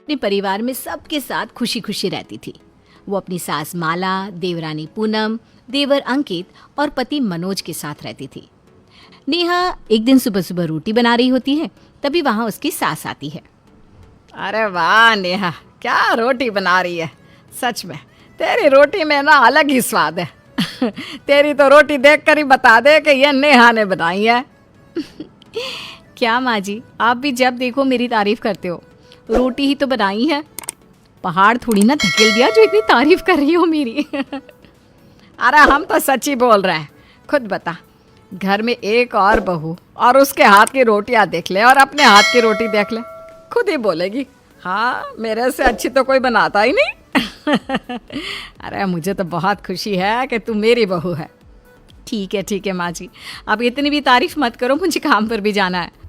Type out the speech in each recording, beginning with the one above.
अपने परिवार में सबके साथ खुशी खुशी रहती थी। वो अपनी सास माला, देवरानी पूनम, देवर अंकित और पति मनोज के साथ रहती थी। नेहा एक दिन सुबह सुबह रोटी बना रही होती है, तभी वहाँ उसकी सास आती है। अरे वाह नेहा, क्या रोटी बना रही है। सच में तेरी रोटी में ना अलग ही स्वाद है। तेरी तो रोटी देखकर ही बता दे कि ये नेहा ने बनाई है। क्या माँ जी, आप भी जब देखो मेरी तारीफ करते हो। रोटी ही तो बनाई है, पहाड़ थोड़ी ना धकेल दिया जो इतनी तारीफ कर रही हो मेरी। अरे हम तो सच ही बोल रहे हैं। खुद बता, घर में एक और बहू और उसके हाथ की रोटियां देख ले और अपने हाथ की रोटी देख ले, खुद ही बोलेगी हाँ मेरे से अच्छी तो कोई बनाता ही नहीं। अरे मुझे तो बहुत खुशी है कि तू मेरी बहू है। ठीक है माँ जी, अब इतनी भी तारीफ मत करो, मुझे काम पर भी जाना है।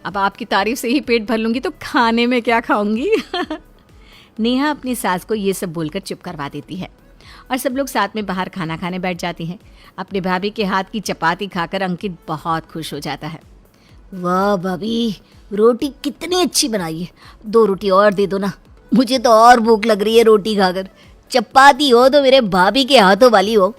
अब आपकी तारीफ से ही पेट भर लूँगी तो खाने में क्या खाऊंगी। नेहा अपनी सास को ये सब बोलकर चुप करवा देती है और सब लोग साथ में बाहर खाना खाने बैठ जाते हैं। अपने भाभी के हाथ की चपाती खाकर अंकित बहुत खुश हो जाता है। वाह भाभी, रोटी कितनी अच्छी बनाई है। 2 रोटी और दे दो ना, मुझे तो और भूख लग रही है रोटी खाकर। चपाती हो तो मेरे भाभी के हाथों वाली हो।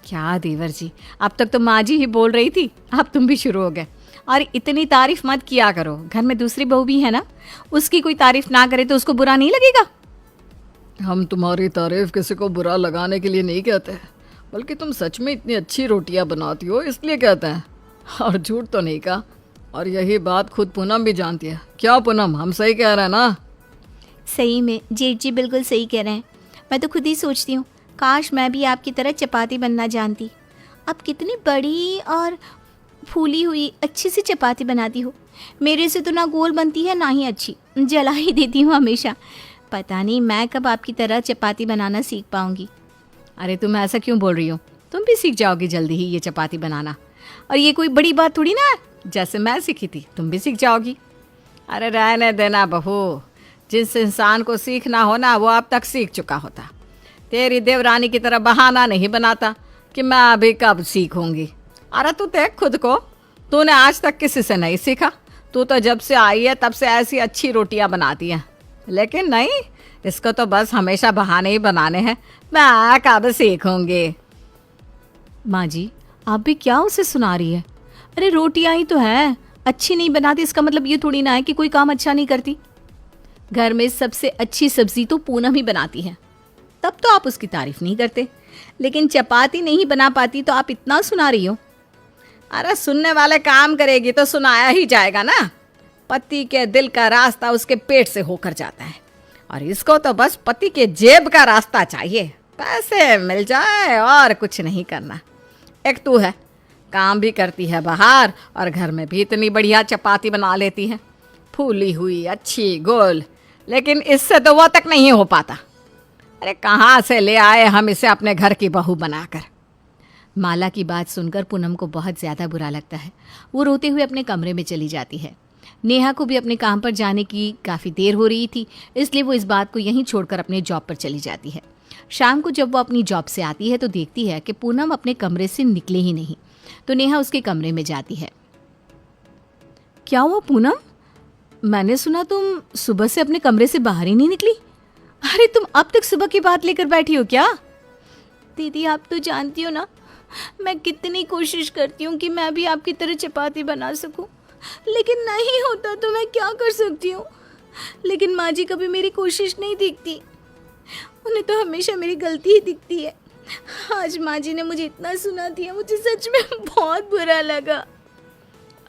क्या देवर जी, अब तक तो माँ जी ही बोल रही थी, अब तुम भी शुरू हो गए। और इतनी तारीफ मत किया करो, घर में दूसरी बहू भी है ना, उसकी कोई तारीफ ना करे तो उसको बुरा नहीं लगेगा। हम तुम्हारी तारीफ किसी को बुरा लगाने के लिए नहीं कहते, बल्कि तुम सच में इतनी अच्छी रोटियां बनाती हो इसलिए कहते हैं, और झूठ तो नहीं कहा। और यही बात खुद पूनम भी जानती है। क्या पूनम, हम सही कह रहे हैं ना? सही में जेठ जी बिल्कुल सही कह रहे हैं। मैं तो खुद ही सोचती हूँ काश मैं भी आपकी तरह चपाती बनना जानती। आप कितनी बड़ी और फूली हुई अच्छी सी चपाती बनाती हो। मेरे से तो ना गोल बनती है ना ही अच्छी, जला ही देती हूँ हमेशा। पता नहीं मैं कब आपकी तरह चपाती बनाना सीख पाऊँगी। अरे तुम ऐसा क्यों बोल रही हो, तुम भी सीख जाओगी जल्दी ही ये चपाती बनाना। और ये कोई बड़ी बात थोड़ी ना है, जैसे मैं सीखी थी तुम भी सीख जाओगी। अरे रहने देना बहू, जिस इंसान को सीखना हो ना वो अब तक सीख चुका होता। तेरी देवरानी की तरह बहाना नहीं बनाता कि मैं अभी कब सीखूंगी। अरे तू देख खुद को, तूने आज तक किसी से नहीं सीखा। तू तो जब से आई है तब से ऐसी अच्छी रोटियां बनाती हैं, लेकिन नहीं, इसको तो बस हमेशा बहाने ही बनाने हैं। मैं कब सीखूंगी। माँ जी आप भी क्या उसे सुना रही है। अरे रोटियां ही तो है, अच्छी नहीं बनाती इसका मतलब ये थोड़ी ना है कि कोई काम अच्छा नहीं करती। घर में सबसे अच्छी सब्जी तो पूनम ही बनाती है, तब तो आप उसकी तारीफ नहीं करते। लेकिन चपाती नहीं बना पाती तो आप इतना सुना रही हो। अरे सुनने वाले काम करेगी तो सुनाया ही जाएगा ना। पति के दिल का रास्ता उसके पेट से होकर जाता है, और इसको तो बस पति के जेब का रास्ता चाहिए। पैसे मिल जाए और कुछ नहीं करना। एक तू है, काम भी करती है बाहर और घर में भी इतनी बढ़िया चपाती बना लेती है, फूली हुई अच्छी गोल, लेकिन इससे तो वो तक नहीं हो पाता। अरे कहाँ से ले आए हम इसे अपने घर की बहू बनाकर। माला की बात सुनकर पूनम को बहुत ज़्यादा बुरा लगता है। वो रोते हुए अपने कमरे में चली जाती है। नेहा को भी अपने काम पर जाने की काफ़ी देर हो रही थी, इसलिए वो इस बात को यहीं छोड़कर अपने जॉब पर चली जाती है। शाम को जब वो अपनी जॉब से आती है तो देखती है कि पूनम अपने कमरे से निकले ही नहीं, तो नेहा उसके कमरे में जाती है। क्या हुआ पूनम, मैंने सुना तुम सुबह से अपने कमरे से बाहर ही नहीं निकली। अरे तुम अब तक सुबह की बात लेकर बैठी हो क्या? दीदी आप तो जानती हो ना, मैं कितनी कोशिश करती हूँ कि मैं भी आपकी तरह चपाती बना सकूं, लेकिन नहीं होता तो मैं क्या कर सकती हूँ। लेकिन माँ जी कभी मेरी कोशिश नहीं दिखती, उन्हें तो हमेशा मेरी गलती ही दिखती है। आज माँ जी ने मुझे इतना सुना दिया, मुझे सच में बहुत बुरा लगा।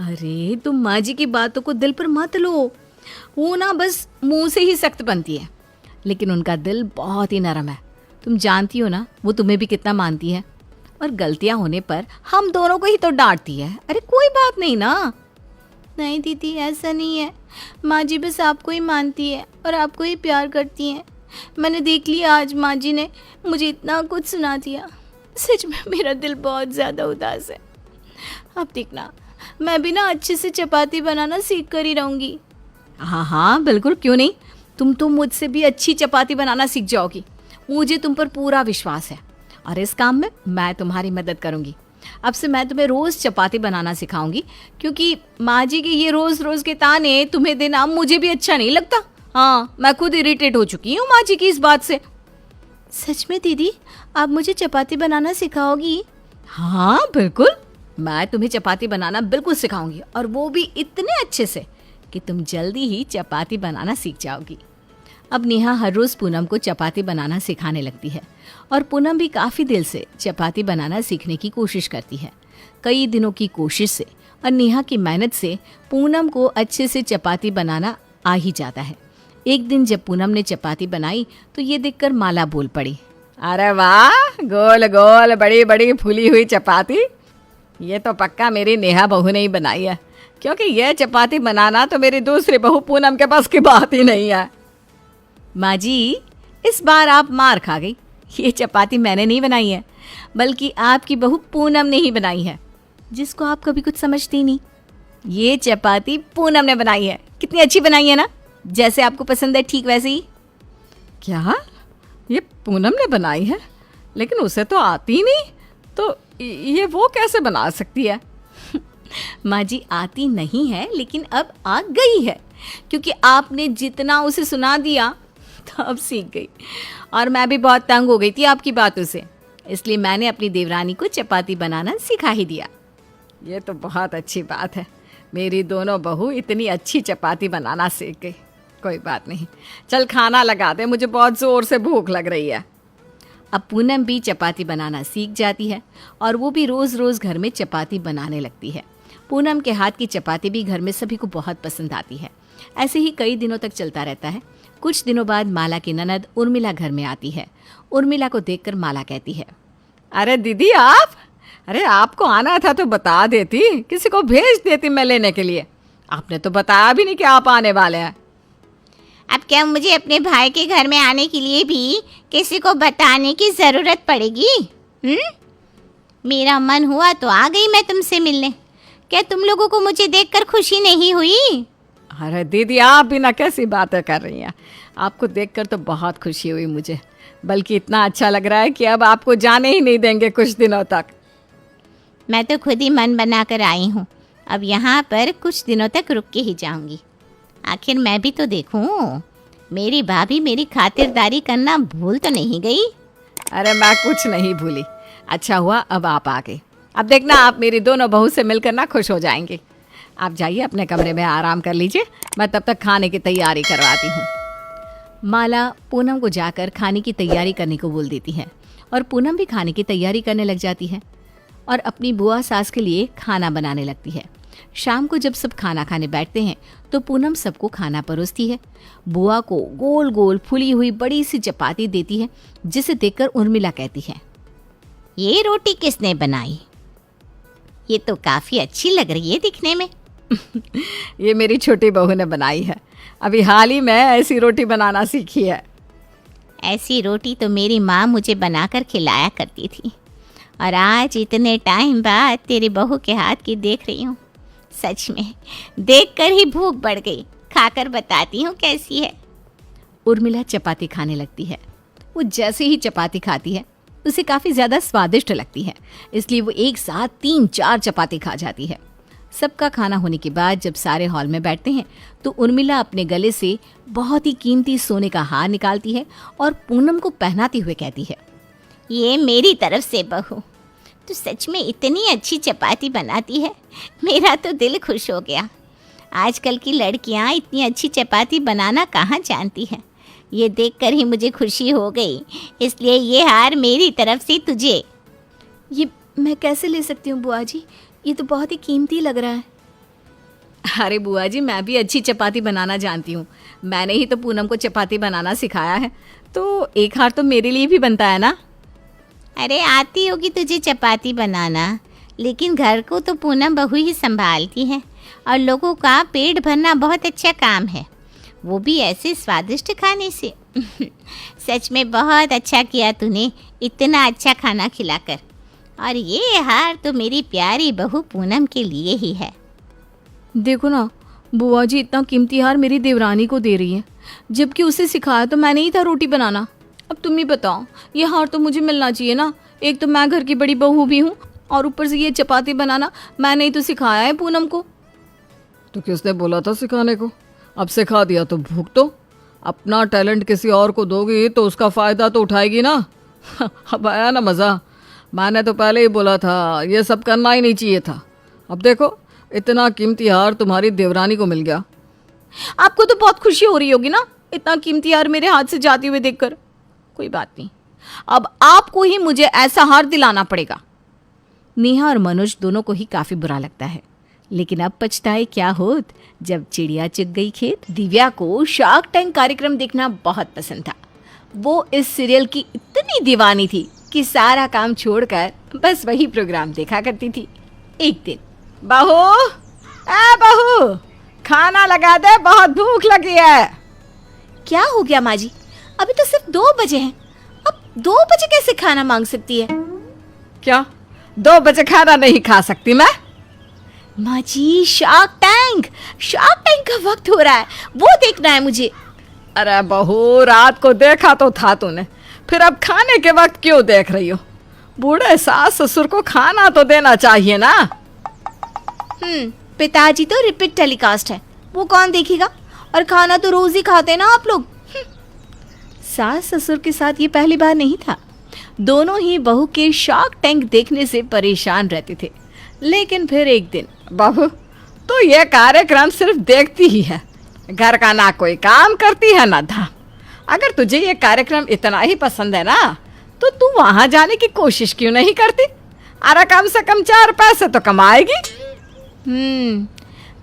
अरे तुम माँ जी की बातों को दिल पर मत लो, वो ना बस मुंह से ही सख्त बनती है, लेकिन उनका दिल बहुत ही नरम है। तुम जानती हो ना वो तुम्हें भी कितना मानती है, और गलतियां होने पर हम दोनों को ही तो डांटती है। अरे कोई बात नहीं ना। नहीं दीदी ऐसा नहीं है, माँ जी बस आपको ही मानती है और आपको ही प्यार करती हैं। मैंने देख लिया आज माँ जी ने मुझे इतना कुछ सुना दिया, सच में मेरा दिल बहुत ज़्यादा उदास है। अब देखना मैं भी ना अच्छे से चपाती बनाना सीख कर ही रहूँगी। हाँ हाँ बिल्कुल, क्यों नहीं, तुम तो मुझसे भी अच्छी चपाती बनाना सीख जाओगी। मुझे तुम पर पूरा विश्वास है और इस काम में मैं तुम्हारी मदद करूँगी। अब से मैं तुम्हें रोज़ चपाती बनाना सिखाऊंगी, क्योंकि माँ जी के ये रोज़ रोज़ के ताने तुम्हें देना मुझे भी अच्छा नहीं लगता। हाँ, मैं खुद इरिटेट हो चुकी हूँ माँ जी की इस बात से। सच में दीदी, आप मुझे चपाती बनाना सिखाओगी? हाँ बिल्कुल, मैं तुम्हें चपाती बनाना बिल्कुल सिखाऊंगी, और वो भी इतने अच्छे से कि तुम जल्दी ही चपाती बनाना सीख जाओगी। अब नेहा हर रोज़ पूनम को चपाती बनाना सिखाने लगती है और पूनम भी काफ़ी दिल से चपाती बनाना सीखने की कोशिश करती है। कई दिनों की कोशिश से और नेहा की मेहनत से पूनम को अच्छे से चपाती बनाना आ ही जाता है। एक दिन जब पूनम ने चपाती बनाई तो ये देखकर माला बोल पड़ी। अरे वाह, गोल गोल बड़ी बड़ी फूली हुई चपाती, ये तो पक्का मेरी नेहा बहू ने ही बनाई है, क्योंकि यह चपाती बनाना तो मेरी दूसरी बहू पूनम के पास की बात ही नहीं है। माँ जी, इस बार आप मार खा गई। ये चपाती मैंने नहीं बनाई है, बल्कि आपकी बहू पूनम ने ही बनाई है, जिसको आप कभी कुछ समझती नहीं। ये चपाती पूनम ने बनाई है। कितनी अच्छी बनाई है ना, जैसे आपको पसंद है ठीक वैसे ही। क्या ये पूनम ने बनाई है? लेकिन उसे तो आती नहीं, तो ये वो कैसे बना सकती है? माँ जी, आती नहीं है लेकिन अब आ गई है, क्योंकि आपने जितना उसे सुना दिया तो अब सीख गई। और मैं भी बहुत तंग हो गई थी आपकी बातों से, इसलिए मैंने अपनी देवरानी को चपाती बनाना सिखा ही दिया। ये तो बहुत अच्छी बात है, मेरी दोनों बहू इतनी अच्छी चपाती बनाना सीख गई। कोई बात नहीं, चल खाना लगा दे, मुझे बहुत ज़ोर से भूख लग रही है। अब पूनम भी चपाती बनाना सीख जाती है और वो भी रोज़ रोज़ घर में चपाती बनाने लगती है। पूनम के हाथ की चपाती भी घर में सभी को बहुत पसंद आती है। ऐसे ही कई दिनों तक चलता रहता है। कुछ दिनों बाद माला की ननद उर्मिला घर में आती है। उर्मिला को देखकर माला कहती है, अरे दीदी आप, अरे आपको आना था तो बता देती, किसी को भेज देती मैं लेने के लिए। आपने तो बताया भी नहीं कि आप आने वाले हैं। अब क्या मुझे अपने भाई के घर में आने के लिए भी किसी को बताने की ज़रूरत पड़ेगी? मेरा मन हुआ तो आ गई मैं तुमसे मिलने। क्या तुम लोगों को मुझे देखकर खुशी नहीं हुई? अरे दीदी आप भी ना कैसी बातें कर रही हैं, आपको देखकर तो बहुत खुशी हुई मुझे, बल्कि इतना अच्छा लग रहा है कि अब आपको जाने ही नहीं देंगे कुछ दिनों तक। मैं तो खुद ही मन बनाकर आई हूँ, अब यहाँ पर कुछ दिनों तक रुक के ही जाऊँगी। आखिर मैं भी तो देखूँ, मेरी भाभी मेरी खातिरदारी करना भूल तो नहीं गई। अरे मैं कुछ नहीं भूली, अच्छा हुआ अब आप आ गए। अब देखना आप मेरी दोनों बहू से मिलकर ना खुश हो जाएंगे। आप जाइए अपने कमरे में आराम कर लीजिए, मैं तब तक खाने की तैयारी करवाती हूँ। माला पूनम को जाकर खाने की तैयारी करने को बोल देती है और पूनम भी खाने की तैयारी करने लग जाती है और अपनी बुआ सास के लिए खाना बनाने लगती है। शाम को जब सब खाना खाने बैठते हैं तो पूनम सबको खाना परोसती है। बुआ को गोल गोल फुली हुई बड़ी सी चपाती देती है, जिसे देखकर उर्मिला कहती है, ये रोटी किसने बनाई? ये तो काफ़ी अच्छी लग रही है दिखने में। ये मेरी छोटी बहू ने बनाई है, अभी हाल ही में ऐसी रोटी बनाना सीखी है। ऐसी रोटी तो मेरी माँ मुझे बनाकर खिलाया करती थी, और आज इतने टाइम बाद तेरी बहू के हाथ की देख रही हूँ। सच में देखकर ही भूख बढ़ गई। खाकर बताती हूँ कैसी है। उर्मिला चपाती खाने लगती है। वो जैसे ही चपाती खाती है उसे काफ़ी ज़्यादा स्वादिष्ट लगती है, इसलिए वो एक साथ 3-4 चपाती खा जाती है। सबका खाना होने के बाद जब सारे हॉल में बैठते हैं तो उर्मिला अपने गले से बहुत ही कीमती सोने का हार निकालती है और पूनम को पहनाते हुए कहती है, ये मेरी तरफ से बहू, तू सच में इतनी अच्छी चपाती बनाती है, मेरा तो दिल खुश हो गया। आजकल की लड़कियां इतनी अच्छी चपाती बनाना कहाँ जानती हैं। ये देखकर ही मुझे खुशी हो गई, इसलिए ये हार मेरी तरफ से तुझे। ये मैं कैसे ले सकती हूँ बुआ जी, ये तो बहुत ही कीमती लग रहा है। अरे बुआ जी, मैं भी अच्छी चपाती बनाना जानती हूँ, मैंने ही तो पूनम को चपाती बनाना सिखाया है, तो एक हार तो मेरे लिए भी बनता है ना। अरे आती होगी तुझे चपाती बनाना, लेकिन घर को तो पूनम बहू ही संभालती है, और लोगों का पेट भरना बहुत अच्छा काम है, वो भी ऐसे स्वादिष्ट खाने से। सच में बहुत अच्छा किया तूने इतना अच्छा खाना खिलाकर, और ये हार तो मेरी प्यारी बहू पूनम के लिए ही है। देखो ना, बुआ जी इतना कीमती हार मेरी देवरानी को दे रही है, जबकि उसे सिखाया तो मैंने ही था रोटी बनाना। अब तुम ही बताओ, ये हार तो मुझे मिलना चाहिए ना। एक तो मैं घर की बड़ी बहू भी हूँ, और ऊपर से ये चपाती बनाना मैंने ही तो सिखाया है पूनम को। तो किसने बोला था सिखाने को? अब सिखा दिया तो भूख तो। अपना टैलेंट किसी और को दोगी तो उसका फ़ायदा तो उठाएगी ना। अब आया ना मज़ा। मैंने तो पहले ही बोला था ये सब करना ही नहीं चाहिए था। अब देखो इतना कीमती हार तुम्हारी देवरानी को मिल गया। आपको तो बहुत खुशी हो रही होगी ना इतना कीमती हार मेरे हाथ से जाते हुए देखकर। कोई बात नहीं, अब आपको ही मुझे ऐसा हार दिलाना पड़ेगा। नेहा और मनोज दोनों को ही काफी बुरा लगता है, लेकिन अब पछताए क्या होत जब चिड़िया चुग गई खेत। दिव्या को शार्क टैंक कार्यक्रम देखना बहुत पसंद था। वो इस सीरियल की इतनी दीवानी थी कि सारा काम छोड़कर बस वही प्रोग्राम देखा करती थी। एक दिन, बहू, ए बहू, खाना लगा दे, बहुत भूख लगी है। क्या हो गया माँ जी, अभी तो सिर्फ 2 बजे हैं। अब 2 बजे कैसे खाना मांग सकती है? क्या 2 बजे खाना नहीं खा सकती मैं? माँ जी, शार्क टैंक का वक्त हो रहा है, वो देखना है मुझे। अरे बहू, रात को देखा तो था तूने, फिर अब खाने के वक्त क्यों देख रही हो? बूढ़े सास ससुर को खाना तो देना चाहिए ना। पिताजी तो रिपीट टेलीकास्ट है, वो कौन देखेगा? और खाना तो रोज ही खाते ना आप लोग। सास ससुर के साथ ये पहली बार नहीं था। दोनों ही बहू के शार्क टैंक देखने से परेशान रहते थे। लेकिन फिर एक दिन, बहू तो ये कार्यक्रम सिर्फ देखती ही है, घर का ना कोई काम करती है ना धाम। अगर तुझे ये कार्यक्रम इतना ही पसंद है ना तो तू वहां जाने की कोशिश क्यों नहीं करती? अरे कम से कम 4 पैसे तो कमाएगी।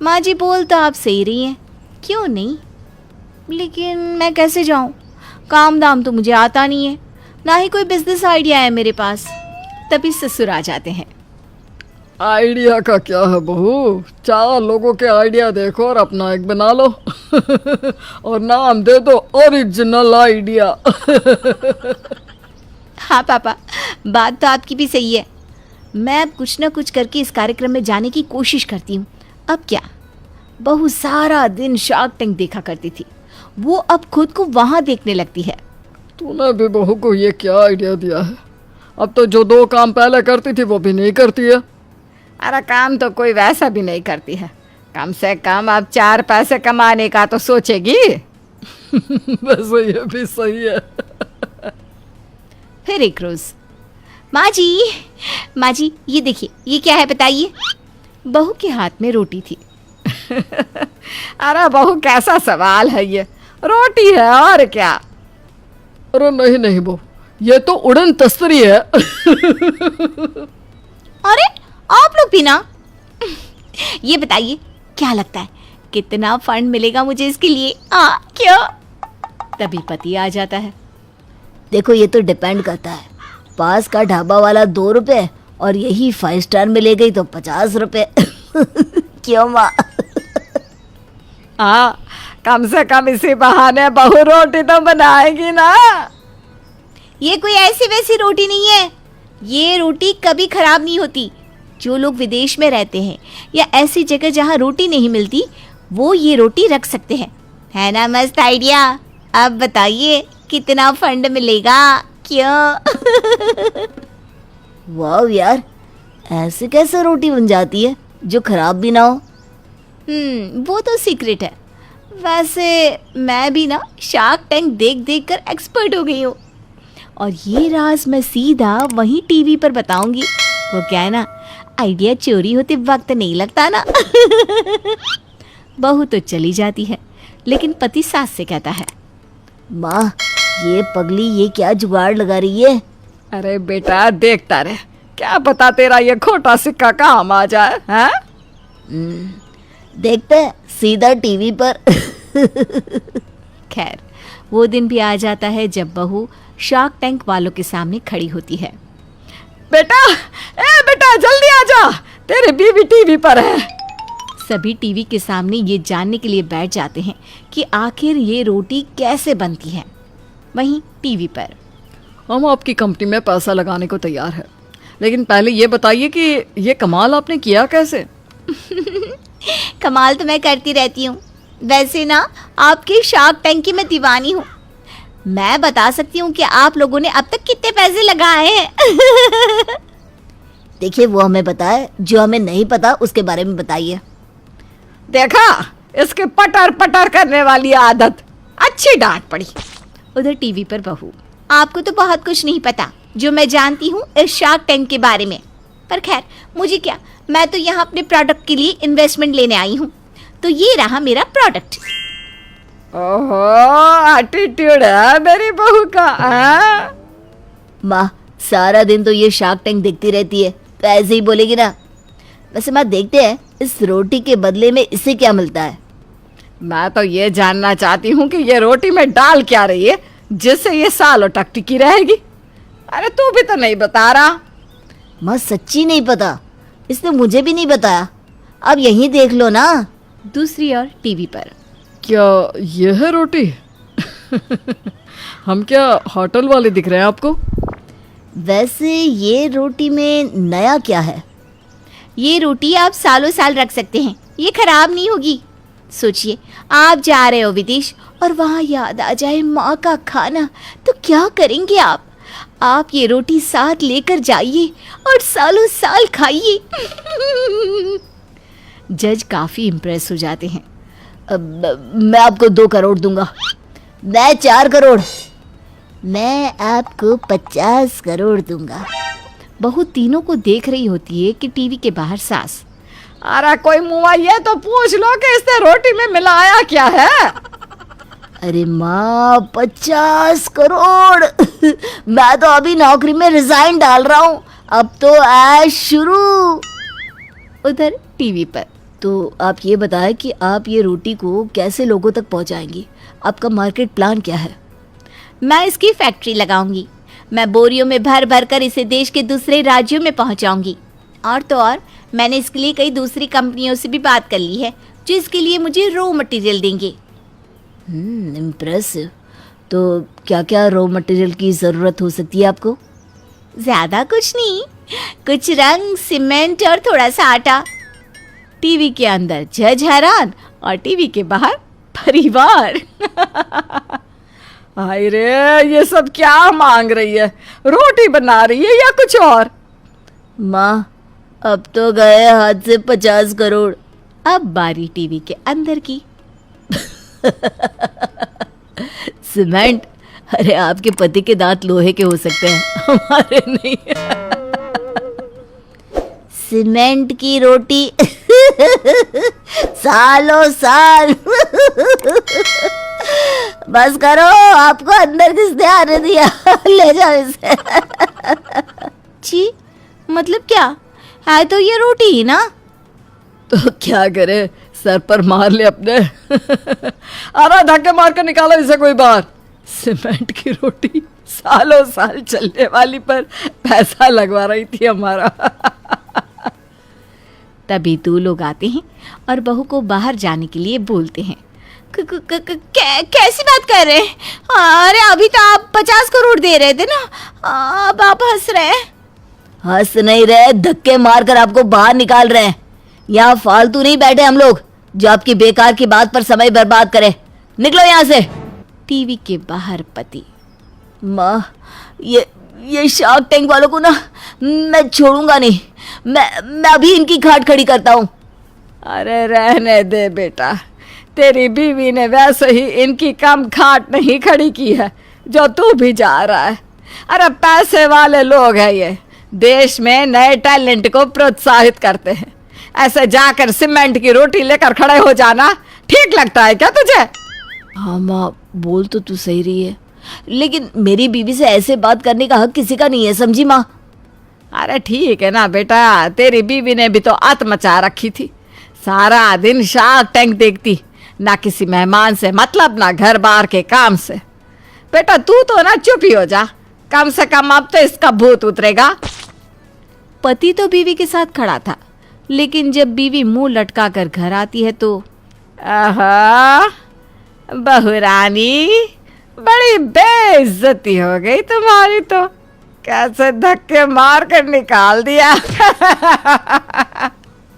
माँ जी, बोल तो आप सही रही हैं, क्यों नहीं, लेकिन मैं कैसे जाऊँ? काम दाम तो मुझे आता नहीं है, ना ही कोई बिजनेस आइडिया है मेरे पास। तभी ससुर आ जाते हैं। आइडिया का क्या है बहू, 4 लोगों के आइडिया देखो और अपना एक बना लो और नाम दे दो ओरिजिनल आइडिया। हाँ पापा, बात तो आपकी भी सही है। मैं अब कुछ ना कुछ करके इस कार्यक्रम में जाने की कोशिश करती हूँ। अब क्या, बहू सारा दिन शार्क टैंक देखा करती थी, वो अब खुद को वहाँ देखने लगती है। तूने भी बहू को ये क्या आइडिया दिया है? अब तो जो 2 काम पहले करती थी वो भी नहीं करती है। अरे काम तो कोई वैसा भी नहीं करती है, कम से कम अब 4 पैसे कमाने का तो सोचेगी। वैसे ये भी सही है। फिर एक रोज, माँ जी ये देखिए, ये क्या है बताइए। बहू के हाथ में रोटी थी। अरे बहू, कैसा सवाल है ये? रोटी है और क्या? अरे नहीं बहू, ये तो उड़न तस्तरी है। अरे आप लोग भी ना। ये बताइए, क्या लगता है कितना फंड मिलेगा मुझे इसके लिए? क्या? तभी पति आ जाता है। देखो, ये तो डिपेंड करता है। पास का ढाबा वाला 2 रुपए और यही 5 स्टार में ले गई तो 50 रुपए। क्यों माँ? हाँ, कम से कम इसी बहाने बहू रोटी तो बनाएगी ना। ये कोई ऐसी वैसी रोटी नहीं है, ये रोटी कभी खराब नहीं होती। जो लोग विदेश में रहते हैं या ऐसी जगह जहाँ रोटी नहीं मिलती, वो ये रोटी रख सकते हैं। है ना मस्त आइडिया? अब बताइए कितना फंड मिलेगा? क्यों? वाह यार, ऐसे कैसे रोटी बन जाती है जो खराब भी ना हो? वो तो सीक्रेट है। वैसे मैं भी ना शार्क टैंक देख देख कर एक्सपर्ट हो गई हूँ, और ये राज मैं सीधा वहीं टीवी पर बताऊंगी। वो क्या है ना, आइडिया चोरी होते वक्त नहीं लगता ना। बहू तो चली जाती है, लेकिन पति सास से कहता है, माँ, ये पगली ये क्या जुगाड़ लगा रही है? अरे बेटा, देखता रहे, क्या पता तेरा ये खोटा सिक्का काम आ जाए। हैं? देखते हैं सीधा टीवी पर। खैर, वो दिन भी आ जाता है जब बहू शार्क टैंक वालों के सामने खड़ी होती है। बेटा, बेटा जल्दी आ जा, तेरी बीवी टीवी पर है। सभी टीवी के सामने ये जानने के लिए बैठ जाते हैं कि आखिर ये रोटी कैसे बनती है। वहीं टीवी पर, हम आपकी कंपनी में पैसा लगाने को तैयार है, लेकिन पहले ये बताइए कि ये कमाल आपने किया कैसे? कमाल तो मैं करती रहती हूँ। वैसे ना आपके शार्क टैंक की मैं दीवानी हूँ। मैं बता सकती हूँ कि आप लोगों ने अब तक कितने पैसे लगाए हैं। देखिए, वो हमें बताए, जो हमें नहीं पता उसके बारे में बताइए। देखा इसके पटर पटर करने वाली आदत। अच्छी डांट पड़ी। उधर टीवी पर बहू। आपको तो बहुत कुछ नहीं पता जो मैं जानती हूँ इस शार्क टैंक के बारे में। पर खैर मुझे क्या, मैं तो यहाँ अपने प्रोडक्ट के लिए इन्वेस्टमेंट लेने आई हूँ। तो ये रहा मेरा प्रोडक्ट। ओहो, एटीट्यूड है मेरी बहू का। माँ सारा दिन तो ये शार्क टैंक देखती रहती है, तो ऐसे ही बोलेगी ना। वैसे माँ देखते हैं इस रोटी के बदले में इससे क्या मिलता है। मैं तो ये जानना चाहती हूँ कि ये रोटी में डाल क्या रही है जिससे ये सालों तक टिकी रहेगी। अरे तू भी तो नहीं बता रहा। माँ सच्ची नहीं पता, इसने मुझे भी नहीं बताया। अब यहीं देख लो ना। दूसरी ओर टीवी पर। क्या ये है रोटी? हम क्या होटल वाले दिख रहे हैं आपको? वैसे ये रोटी में नया क्या है? ये रोटी आप सालों साल रख सकते हैं, ये खराब नहीं होगी। सोचिए आप जा रहे हो विदेश और वहाँ याद आ जाए माँ का खाना, तो क्या करेंगे आप? आप ये रोटी साथ लेकर जाइए और सालों साल खाइए। जज काफी इम्प्रेस हो जाते हैं। मैं आपको 2 करोड़ दूंगा। मैं 4 करोड़। मैं आपको 50 करोड़ दूंगा। बहू तीनों को देख रही होती है कि टीवी के बाहर सास। अरे कोई मुआ ये तो पूछ लो कि इसने रोटी में मिलाया क्या है। अरे माँ 50 करोड़। मैं तो अभी नौकरी में रिजाइन डाल रहा हूँ, अब तो ऐश शुरू। उधर टीवी पर। तो आप ये बताएं कि आप ये रोटी को कैसे लोगों तक पहुँचाएंगी? आपका मार्केट प्लान क्या है? मैं इसकी फैक्ट्री लगाऊंगी। मैं बोरियों में भर भर कर इसे देश के दूसरे राज्यों में पहुंचाऊंगी। और तो और मैंने इसके लिए कई दूसरी कंपनियों से भी बात कर ली है जो इसके लिए मुझे रॉ मटेरियल देंगे। इम्प्रेसिव। तो क्या क्या रॉ मटेरियल की ज़रूरत हो सकती है आपको? ज़्यादा कुछ नहीं, कुछ रंग, सीमेंट और थोड़ा सा आटा। टीवी के अंदर जज हैरान और टीवी के बाहर परिवार। हाय रे, ये सब क्या मांग रही है? रोटी बना रही है या कुछ और? माँ अब तो गए हाथ से 50 करोड़। अब बारी टीवी के अंदर की। सीमेंट? अरे आपके पति के दांत लोहे के हो सकते हैं, हमारे नहीं। सीमेंट की रोटी सालों साल। बस करो, आपको अंदर किसने आने दिया? ले जाओ इसे। जी मतलब क्या है? तो ये रोटी ही ना। तो क्या करे, सर पर मार ले अपने। अरे धक्के मार कर निकालो इसे कोई बाहर। सीमेंट की रोटी सालों साल चलने वाली पर पैसा लगवा रही थी हमारा। तभी 2 लोग आते हैं और बहू को बाहर जाने के लिए बोलते हैं। कैसी बात कर रहे हैं? अरे अभी तो आप 50 करोड़ दे रहे थे ना, अब आप हंस रहे हैं। हंस नहीं रहे, धक्के मारकर आपको बाहर निकाल रहे हैं। यहाँ फालतू नहीं बैठे हम लोग जो आपकी बेकार की बात पर समय बर्बाद करे। निकलो यहाँ से। टीवी के बाहर पति। माँ ये शार्क टैंक वालों को ना मैं छोड़ूंगा नहीं। मैं अभी इनकी घाट खड़ी करता हूँ। अरे रहने दे बेटा, तेरी बीवी ने वैसे ही इनकी कम खाट नहीं खड़ी की है जो तू भी जा रहा है। अरे पैसे वाले लोग हैं ये, देश में नए टैलेंट को प्रोत्साहित करते हैं। ऐसे जाकर सीमेंट की रोटी लेकर खड़े हो जाना ठीक लगता है क्या तुझे? हाँ माँ, बोल तो तू सही रही है, लेकिन मेरी बीवी से ऐसे बात करने का हक किसी का नहीं है, समझी माँ? अरे ठीक है ना बेटा, तेरी बीवी ने भी तो आत्म मचा रखी थी। सारा दिन शार्क टैंक देखती, ना किसी मेहमान से मतलब ना घर बार के काम से। बेटा तू तो ना चुप ही हो जा, कम से कम अब तो इसका भूत उतरेगा। पति तो बीवी के साथ खड़ा था, लेकिन जब बीवी मुंह लटका कर घर आती है तो आहा, बहू रानी, बड़ी बेइज्जती हो गई तुम्हारी तो। कैसे धक्के मार कर निकाल दिया।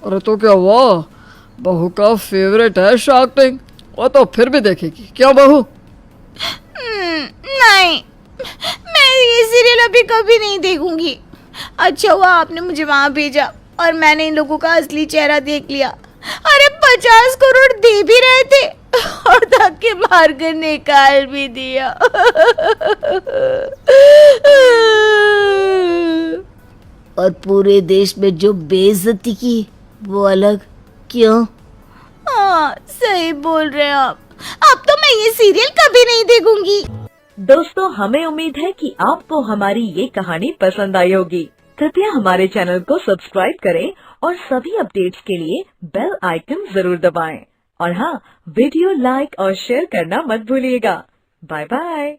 अरे तो क्या हुआ, बहू का फेवरेट है शार्क टैंक, वो तो फिर भी देखेगी। क्यों बहू? नहीं, मैं ये सीरियल अभी कभी नहीं देखूंगी। अच्छा हुआ आपने मुझे वहां भेजा और मैंने इन लोगों का असली चेहरा देख लिया। अरे 50 करोड़ दे भी रहे थे और धक्के मारकर निकाल भी दिया। और पूरे देश में जो बेइज्जती की वो अलग। क्यों? हाँ सही बोल रहे हैं आप। अब तो मैं ये सीरियल कभी नहीं देखूंगी। दोस्तों, हमें उम्मीद है कि आपको हमारी ये कहानी पसंद आई होगी। कृपया हमारे चैनल को सब्सक्राइब करें और सभी अपडेट्स के लिए बेल आइकन जरूर दबाएं। और हाँ, वीडियो लाइक और शेयर करना मत भूलिएगा। Bye bye.